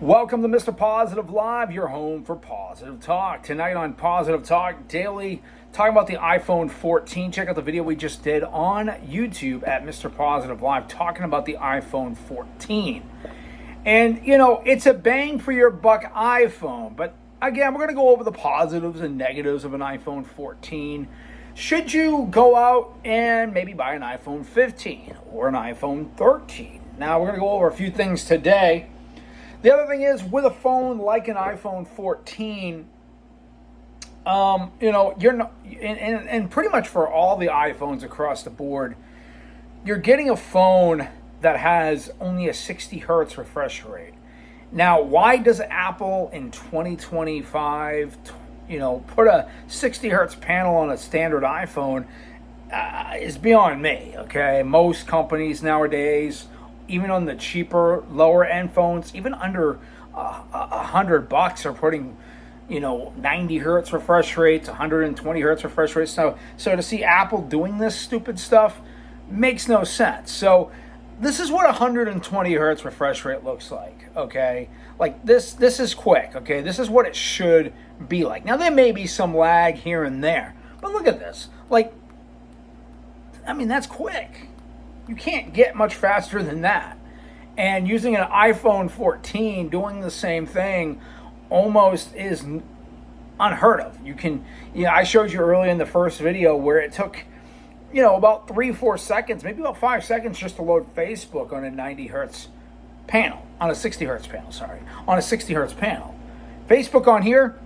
Welcome to Mr. Positive Live, your home for positive talk. Tonight on Positive Talk Daily, talking about the iPhone 14. Check out the video we just did on YouTube at Mr. Positive Live, talking about the iPhone 14. And, you know, it's a bang for your buck iPhone. But again, we're going to go over the positives and negatives of an iPhone 14. Should you go out and maybe buy an iPhone 15 or an iPhone 13? Now, we're going to go over a few things today. The other thing is, with a phone like an iPhone 14, you're not, and pretty much for all the iPhones across the board, you're getting a phone that has only a 60 hertz refresh rate. Now, why does Apple in 2025, put a 60 hertz panel on a standard iPhone is beyond me, okay? Most companies nowadays, even on the cheaper, lower end phones, even under $100 are putting, 90 hertz refresh rates, 120 hertz refresh rates. So to see Apple doing this stupid stuff makes no sense. So this is what 120 hertz refresh rate looks like, okay? Like this is quick, okay? This is what it should be like. Now, there may be some lag here and there, but look at this. That's quick. You can't get much faster than that. And using an iPhone 14 doing the same thing almost is unheard of. I showed you earlier in the first video where it took, about 3-4 seconds, maybe about 5 seconds just to load Facebook on a 90 hertz panel, on a 60 hertz panel. Facebook on here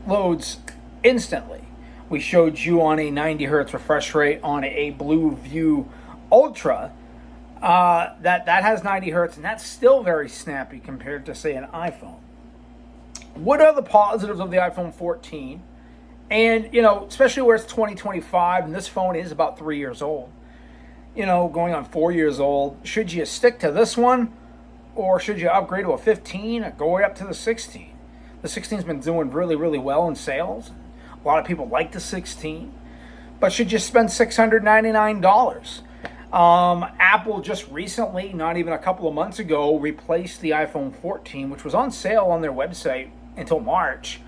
loads instantly. We showed you on a 90 hertz refresh rate on a Blue View Ultra, that has 90 hertz, and that's still very snappy compared to, say, an iPhone. What are the positives of the iPhone 14? And, especially where it's 2025, and this phone is about 3 years old, going on 4 years old. Should you stick to this one, or should you upgrade to a 15 or go way up to the 16? The 16's been doing really, really well in sales. A lot of people like the 16. But should you spend $699? Apple just recently, not even a couple of months ago, replaced the iPhone 14, which was on sale on their website until March.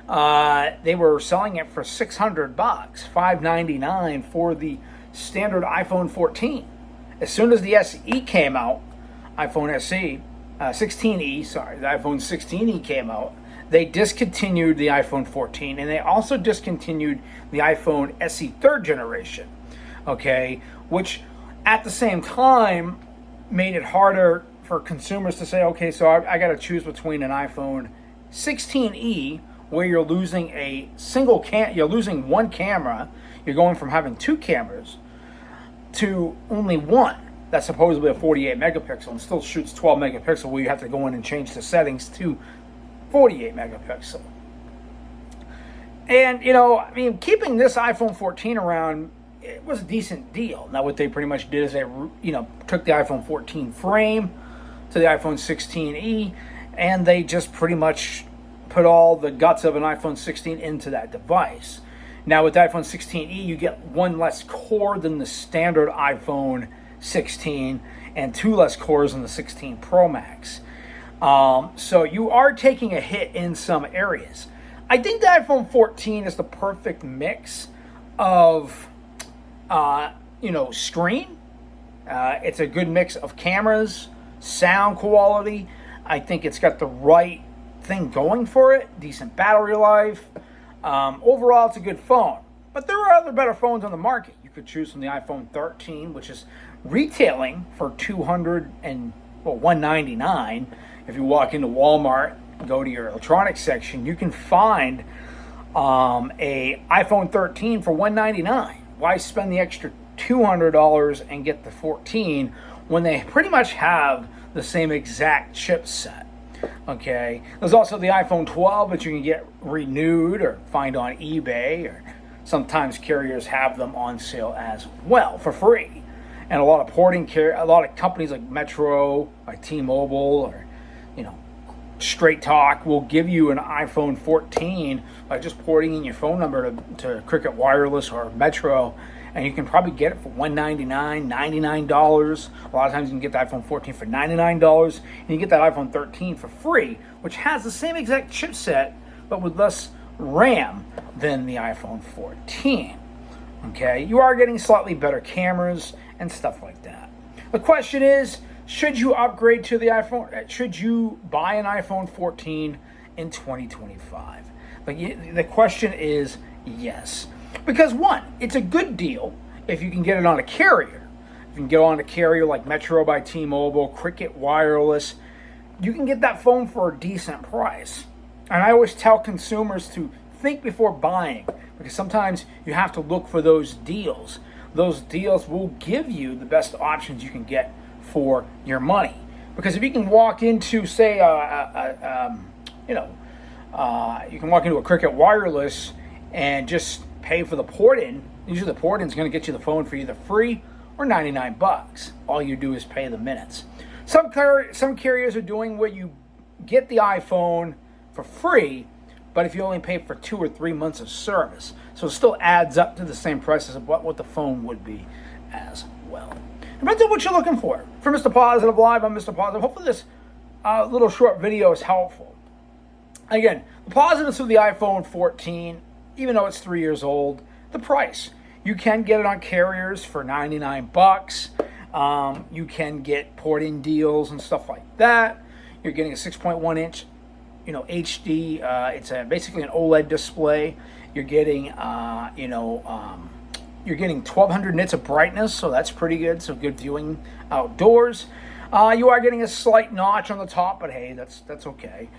They were selling it for $600, $599 for the standard iPhone 14. As soon as the SE came out, iPhone SE, 16e, the iPhone 16e came out, they discontinued the iPhone 14, and they also discontinued the iPhone SE third generation, okay, which at the same time made it harder for consumers to say, okay, so I got to choose between an iPhone 16e, where you're losing you're losing one camera, you're going from having two cameras to only one that's supposedly a 48 megapixel and still shoots 12 megapixel, where you have to go in and change the settings to 48 megapixel. And, keeping this iPhone 14 around, it was a decent deal. Now, what they pretty much did is they, took the iPhone 14 frame to the iPhone 16e, and they just pretty much put all the guts of an iPhone 16 into that device. Now, with the iPhone 16e, you get one less core than the standard iPhone 16 and two less cores than the 16 Pro Max. So you are taking a hit in some areas. I think the iPhone 14 is the perfect mix of screen. It's a good mix of cameras, sound quality. I think it's got the right thing going for it. Decent battery life. Overall, it's a good phone. But there are other better phones on the market. You could choose from the iPhone 13, which is retailing for $199. If you walk into Walmart, go to your electronics section, you can find a iPhone 13 for $199. Why spend the extra $200 and get the 14 when they pretty much have the same exact chipset? Okay. There's also the iPhone 12, which you can get renewed or find on eBay, or sometimes carriers have them on sale as well for free. And a lot of a lot of companies like Metro, like T-Mobile, or Straight Talk will give you an iPhone 14 by just porting in your phone number to Cricket Wireless or Metro, and you can probably get it for $199, $99. A lot of times you can get the iPhone 14 for $99, and you get that iPhone 13 for free, which has the same exact chipset, but with less RAM than the iPhone 14. Okay, you are getting slightly better cameras and stuff like that. The question is, should you upgrade to the iPhone? Should you buy an iPhone 14 in 2025? The question is yes. Because one, it's a good deal if you can get it on a carrier. If you can get on a carrier like Metro by T-Mobile, Cricket Wireless, you can get that phone for a decent price. And I always tell consumers to think before buying, because sometimes you have to look for those deals. Those deals will give you the best options you can get for your money. Because if you can walk into, say, you can walk into a Cricket Wireless and just pay for the port-in. Usually the port-in is going to get you the phone for either free or $99. All you do is pay the minutes. Some carriers are doing where you get the iPhone for free, but if you only pay for 2 or 3 months of service. So it still adds up to the same price as what the phone would be as well. Depends on what you're looking for. For Mr. Positive Live, I'm Mr. Positive. Hopefully this little short video is helpful. Again, the positives of the iPhone 14, even though it's 3 years old, the price. You can get it on carriers for $99. You can get port-in deals and stuff like that. You're getting a 6.1-inch, HD. It's basically an OLED display. You're getting, you're getting 1,200 nits of brightness, so that's pretty good. So good viewing outdoors. You are getting a slight notch on the top, but hey, that's okay.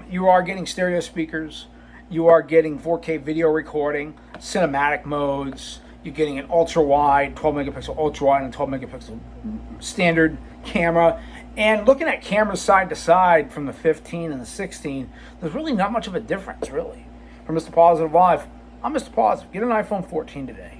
You are getting stereo speakers. You are getting 4K video recording, cinematic modes. You're getting an ultra-wide, 12-megapixel ultra-wide and 12-megapixel standard camera. And looking at cameras side to side from the 15 and the 16, there's really not much of a difference, really. For Mr. Positive Live, I'm Mr. Positive. Get an iPhone 14 today.